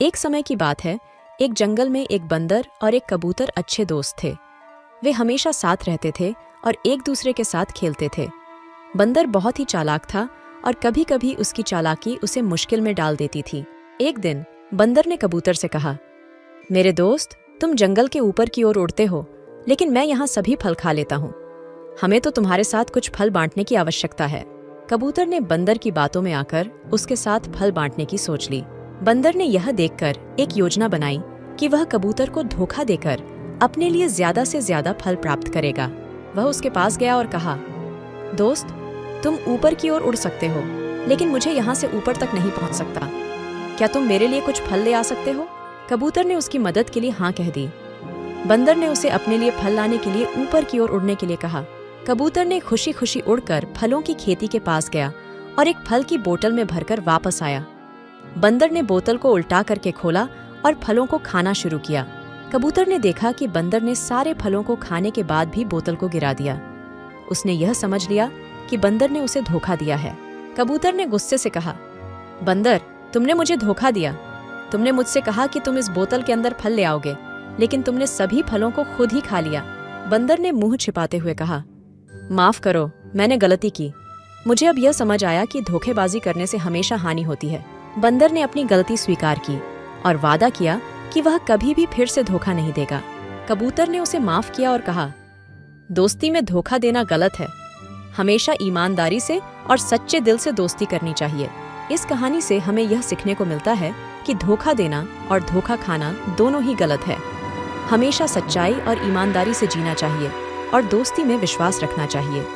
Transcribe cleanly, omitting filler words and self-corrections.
एक समय की बात है, एक जंगल में एक बंदर और एक कबूतर अच्छे दोस्त थे। वे हमेशा साथ रहते थे और एक दूसरे के साथ खेलते थे। बंदर बहुत ही चालाक था और कभी कभी उसकी चालाकी उसे मुश्किल में डाल देती थी। एक दिन बंदर ने कबूतर से कहा, मेरे दोस्त, तुम जंगल के ऊपर की ओर उड़ते हो, लेकिन मैं यहाँ सभी फल खा लेता हूँ। हमें तो तुम्हारे साथ कुछ फल बांटने की आवश्यकता है। कबूतर ने बंदर की बातों में आकर उसके साथ फल बांटने की सोच ली। बंदर ने यह देखकर एक योजना बनाई कि वह कबूतर को धोखा देकर अपने लिए ज्यादा से ज्यादा फल प्राप्त करेगा। वह उसके पास गया और कहा, दोस्त, तुम ऊपर की ओर उड़ सकते हो, लेकिन मुझे यहाँ से ऊपर तक नहीं पहुँच सकता। क्या तुम मेरे लिए कुछ फल ले आ सकते हो? कबूतर ने उसकी मदद के लिए हाँ कह दी। बंदर ने उसे अपने लिए फल लाने के लिए ऊपर की ओर उड़ने के लिए कहा। कबूतर ने खुशी खुशी उड़कर फलों की खेती के पास गया और एक फल की बोतल में भरकर वापस आया। बंदर ने बोतल को उल्टा करके खोला और फलों को खाना शुरू किया। कबूतर ने देखा कि बंदर ने सारे फलों को खाने के बाद भी बोतल को गिरा दिया। उसने यह समझ लिया कि बंदर ने उसे धोखा दिया है। कबूतर ने गुस्से से कहा, बंदर, तुमने मुझे धोखा दिया। तुमने मुझसे कहा कि तुम इस बोतल के अंदर फल ले आओगे, लेकिन तुमने सभी फलों को खुद ही खा लिया। बंदर ने मुंह छिपाते हुए कहा, माफ करो, मैंने गलती की। मुझे अब यह समझ आया कि धोखेबाजी करने से हमेशा हानि होती है। बंदर ने अपनी गलती स्वीकार की और वादा किया कि वह कभी भी फिर से धोखा नहीं देगा। कबूतर ने उसे माफ किया और कहा, दोस्ती में धोखा देना गलत है। हमेशा ईमानदारी से और सच्चे दिल से दोस्ती करनी चाहिए। इस कहानी से हमें यह सीखने को मिलता है कि धोखा देना और धोखा खाना दोनों ही गलत है। हमेशा सच्चाई और ईमानदारी से जीना चाहिए और दोस्ती में विश्वास रखना चाहिए।